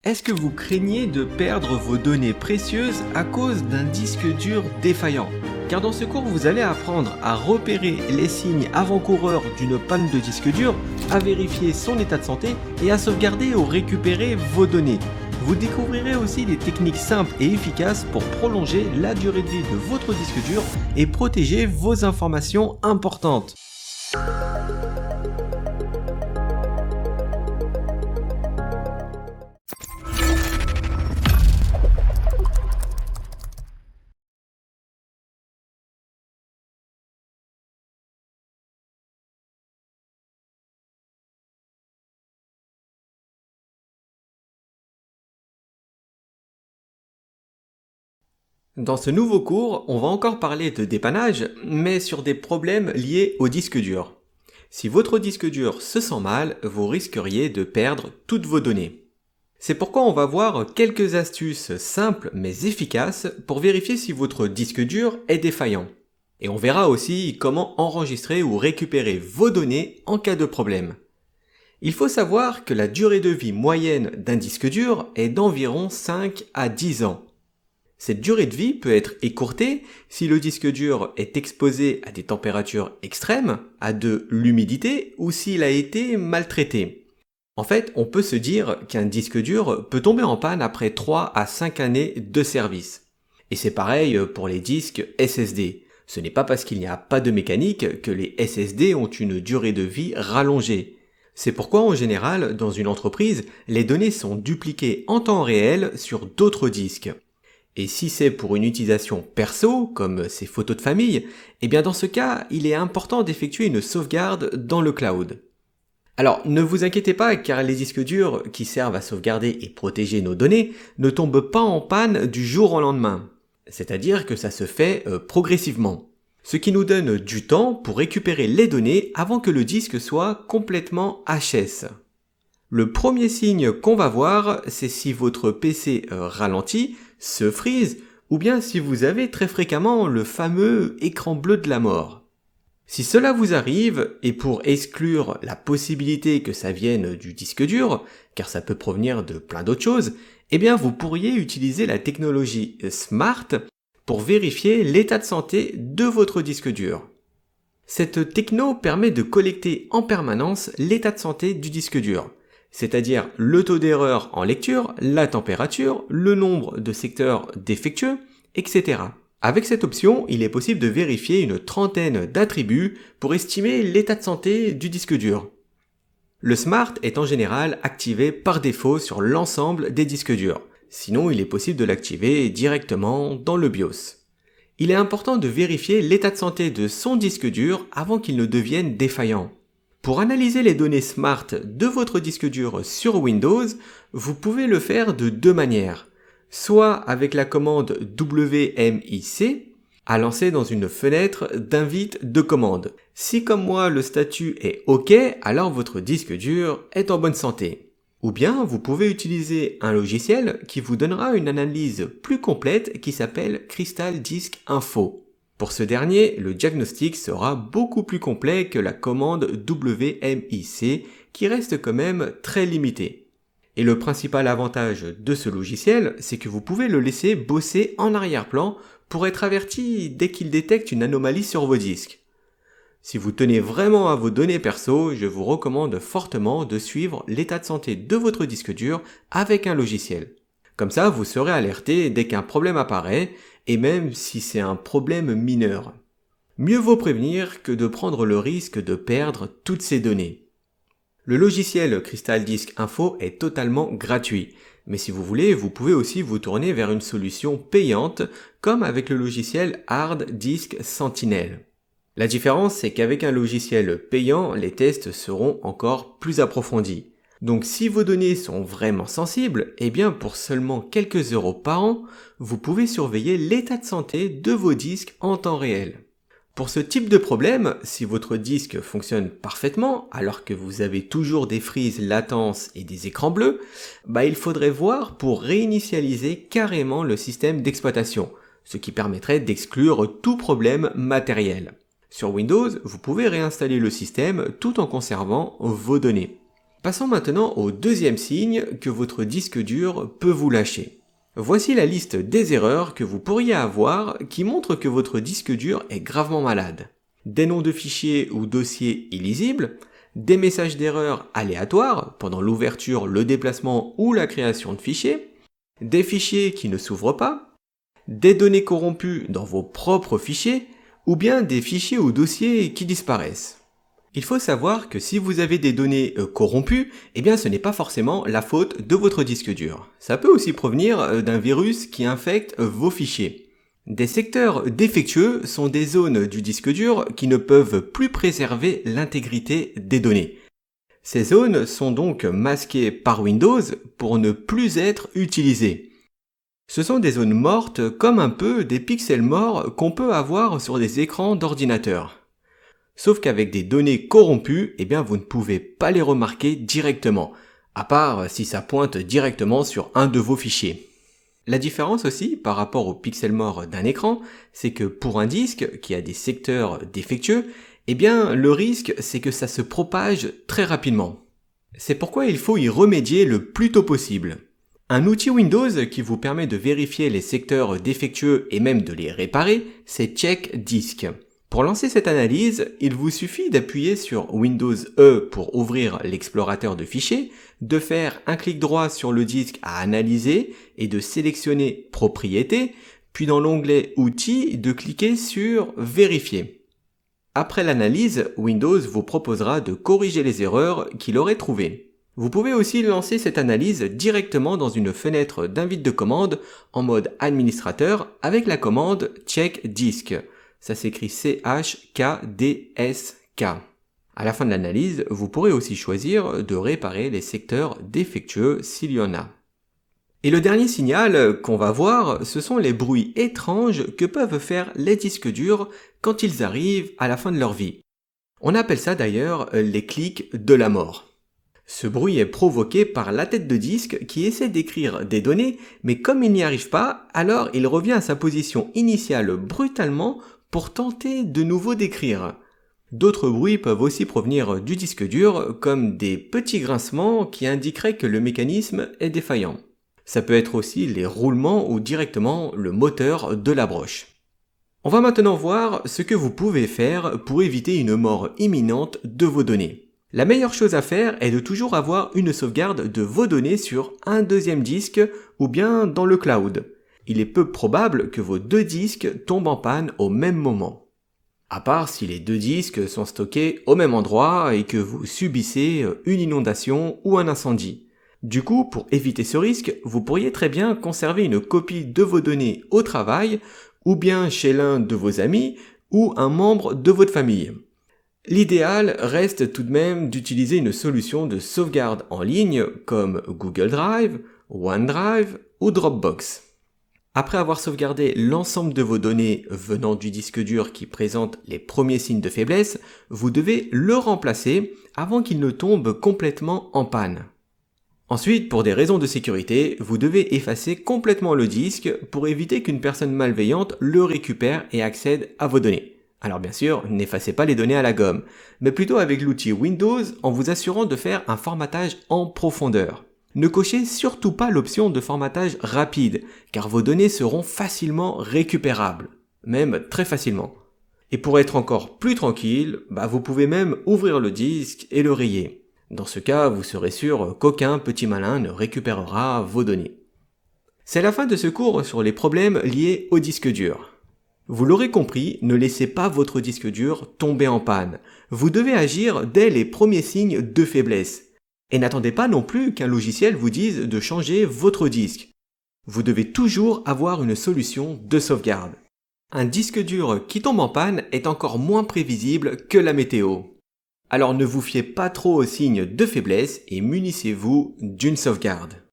Est-ce que vous craignez de perdre vos données précieuses à cause d'un disque dur défaillant? Car dans ce cours, vous allez apprendre à repérer les signes avant-coureurs d'une panne de disque dur, à vérifier son état de santé et à sauvegarder ou récupérer vos données. Vous découvrirez aussi des techniques simples et efficaces pour prolonger la durée de vie de votre disque dur et protéger vos informations importantes. Dans ce nouveau cours, on va encore parler de dépannage, mais sur des problèmes liés au disque dur. Si votre disque dur se sent mal, vous risqueriez de perdre toutes vos données. C'est pourquoi on va voir quelques astuces simples mais efficaces pour vérifier si votre disque dur est défaillant. Et on verra aussi comment enregistrer ou récupérer vos données en cas de problème. Il faut savoir que la durée de vie moyenne d'un disque dur est d'environ 5 à 10 ans. Cette durée de vie peut être écourtée si le disque dur est exposé à des températures extrêmes, à de l'humidité ou s'il a été maltraité. En fait, on peut se dire qu'un disque dur peut tomber en panne après 3 à 5 années de service. Et c'est pareil pour les disques SSD. Ce n'est pas parce qu'il n'y a pas de mécanique que les SSD ont une durée de vie rallongée. C'est pourquoi en général, dans une entreprise, les données sont dupliquées en temps réel sur d'autres disques. Et si c'est pour une utilisation perso, comme ces photos de famille, eh bien dans ce cas, il est important d'effectuer une sauvegarde dans le cloud. Alors, ne vous inquiétez pas, car les disques durs qui servent à sauvegarder et protéger nos données ne tombent pas en panne du jour au lendemain. C'est-à-dire que ça se fait progressivement. Ce qui nous donne du temps pour récupérer les données avant que le disque soit complètement HS. Le premier signe qu'on va voir, c'est si votre PC ralentit, se freeze, ou bien si vous avez très fréquemment le fameux écran bleu de la mort. Si cela vous arrive, et pour exclure la possibilité que ça vienne du disque dur, car ça peut provenir de plein d'autres choses, eh bien vous pourriez utiliser la technologie Smart pour vérifier l'état de santé de votre disque dur. Cette techno permet de collecter en permanence l'état de santé du disque dur, c'est-à-dire le taux d'erreur en lecture, la température, le nombre de secteurs défectueux, etc. Avec cette option, il est possible de vérifier une trentaine d'attributs pour estimer l'état de santé du disque dur. Le Smart est en général activé par défaut sur l'ensemble des disques durs. Sinon, il est possible de l'activer directement dans le BIOS. Il est important de vérifier l'état de santé de son disque dur avant qu'il ne devienne défaillant. Pour analyser les données Smart de votre disque dur sur Windows, vous pouvez le faire de deux manières. Soit avec la commande WMIC, à lancer dans une fenêtre d'invite de commande. Si comme moi le statut est OK, alors votre disque dur est en bonne santé. Ou bien vous pouvez utiliser un logiciel qui vous donnera une analyse plus complète qui s'appelle Crystal Disk Info. Pour ce dernier, le diagnostic sera beaucoup plus complet que la commande WMIC qui reste quand même très limitée. Et le principal avantage de ce logiciel, c'est que vous pouvez le laisser bosser en arrière-plan pour être averti dès qu'il détecte une anomalie sur vos disques. Si vous tenez vraiment à vos données perso, je vous recommande fortement de suivre l'état de santé de votre disque dur avec un logiciel. Comme ça, vous serez alerté dès qu'un problème apparaît, et même si c'est un problème mineur. Mieux vaut prévenir que de prendre le risque de perdre toutes ces données. Le logiciel Crystal Disk Info est totalement gratuit, mais si vous voulez, vous pouvez aussi vous tourner vers une solution payante, comme avec le logiciel Hard Disk Sentinel. La différence, c'est qu'avec un logiciel payant, les tests seront encore plus approfondis. Donc si vos données sont vraiment sensibles, eh bien pour seulement quelques euros par an, vous pouvez surveiller l'état de santé de vos disques en temps réel. Pour ce type de problème, si votre disque fonctionne parfaitement, alors que vous avez toujours des frises latences et des écrans bleus, il faudrait voir pour réinitialiser carrément le système d'exploitation, ce qui permettrait d'exclure tout problème matériel. Sur Windows, vous pouvez réinstaller le système tout en conservant vos données. Passons maintenant au deuxième signe que votre disque dur peut vous lâcher. Voici la liste des erreurs que vous pourriez avoir qui montrent que votre disque dur est gravement malade. Des noms de fichiers ou dossiers illisibles, des messages d'erreur aléatoires pendant l'ouverture, le déplacement ou la création de fichiers, des fichiers qui ne s'ouvrent pas, des données corrompues dans vos propres fichiers, ou bien des fichiers ou dossiers qui disparaissent. Il faut savoir que si vous avez des données corrompues, eh bien ce n'est pas forcément la faute de votre disque dur. Ça peut aussi provenir d'un virus qui infecte vos fichiers. Des secteurs défectueux sont des zones du disque dur qui ne peuvent plus préserver l'intégrité des données. Ces zones sont donc masquées par Windows pour ne plus être utilisées. Ce sont des zones mortes comme un peu des pixels morts qu'on peut avoir sur des écrans d'ordinateur. Sauf qu'avec des données corrompues, eh bien vous ne pouvez pas les remarquer directement, à part si ça pointe directement sur un de vos fichiers. La différence aussi par rapport aux pixels morts d'un écran, c'est que pour un disque qui a des secteurs défectueux, eh bien le risque c'est que ça se propage très rapidement. C'est pourquoi il faut y remédier le plus tôt possible. Un outil Windows qui vous permet de vérifier les secteurs défectueux et même de les réparer, c'est Check Disk. Pour lancer cette analyse, il vous suffit d'appuyer sur Windows E pour ouvrir l'explorateur de fichiers, de faire un clic droit sur le disque à analyser et de sélectionner Propriétés, puis dans l'onglet Outils, de cliquer sur Vérifier. Après l'analyse, Windows vous proposera de corriger les erreurs qu'il aurait trouvées. Vous pouvez aussi lancer cette analyse directement dans une fenêtre d'invite de commande en mode administrateur avec la commande Check Disk. Ça s'écrit C-H-K-D-S-K. À la fin de l'analyse, vous pourrez aussi choisir de réparer les secteurs défectueux s'il y en a. Et le dernier signal qu'on va voir, ce sont les bruits étranges que peuvent faire les disques durs quand ils arrivent à la fin de leur vie. On appelle ça d'ailleurs les clics de la mort. Ce bruit est provoqué par la tête de disque qui essaie d'écrire des données, mais comme il n'y arrive pas, alors il revient à sa position initiale brutalement pour tenter de nouveau d'écrire. D'autres bruits peuvent aussi provenir du disque dur, comme des petits grincements qui indiqueraient que le mécanisme est défaillant. Ça peut être aussi les roulements ou directement le moteur de la broche. On va maintenant voir ce que vous pouvez faire pour éviter une mort imminente de vos données. La meilleure chose à faire est de toujours avoir une sauvegarde de vos données sur un deuxième disque ou bien dans le cloud. Il est peu probable que vos deux disques tombent en panne au même moment. À part si les deux disques sont stockés au même endroit et que vous subissez une inondation ou un incendie. Du coup, pour éviter ce risque, vous pourriez très bien conserver une copie de vos données au travail ou bien chez l'un de vos amis ou un membre de votre famille. L'idéal reste tout de même d'utiliser une solution de sauvegarde en ligne comme Google Drive, OneDrive ou Dropbox. Après avoir sauvegardé l'ensemble de vos données venant du disque dur qui présente les premiers signes de faiblesse, vous devez le remplacer avant qu'il ne tombe complètement en panne. Ensuite, pour des raisons de sécurité, vous devez effacer complètement le disque pour éviter qu'une personne malveillante le récupère et accède à vos données. Alors bien sûr, n'effacez pas les données à la gomme, mais plutôt avec l'outil Windows en vous assurant de faire un formatage en profondeur. Ne cochez surtout pas l'option de formatage rapide, car vos données seront facilement récupérables, même très facilement. Et pour être encore plus tranquille, vous pouvez même ouvrir le disque et le rayer. Dans ce cas, vous serez sûr qu'aucun petit malin ne récupérera vos données. C'est la fin de ce cours sur les problèmes liés au disque dur. Vous l'aurez compris, ne laissez pas votre disque dur tomber en panne. Vous devez agir dès les premiers signes de faiblesse. Et n'attendez pas non plus qu'un logiciel vous dise de changer votre disque. Vous devez toujours avoir une solution de sauvegarde. Un disque dur qui tombe en panne est encore moins prévisible que la météo. Alors ne vous fiez pas trop aux signes de faiblesse et munissez-vous d'une sauvegarde.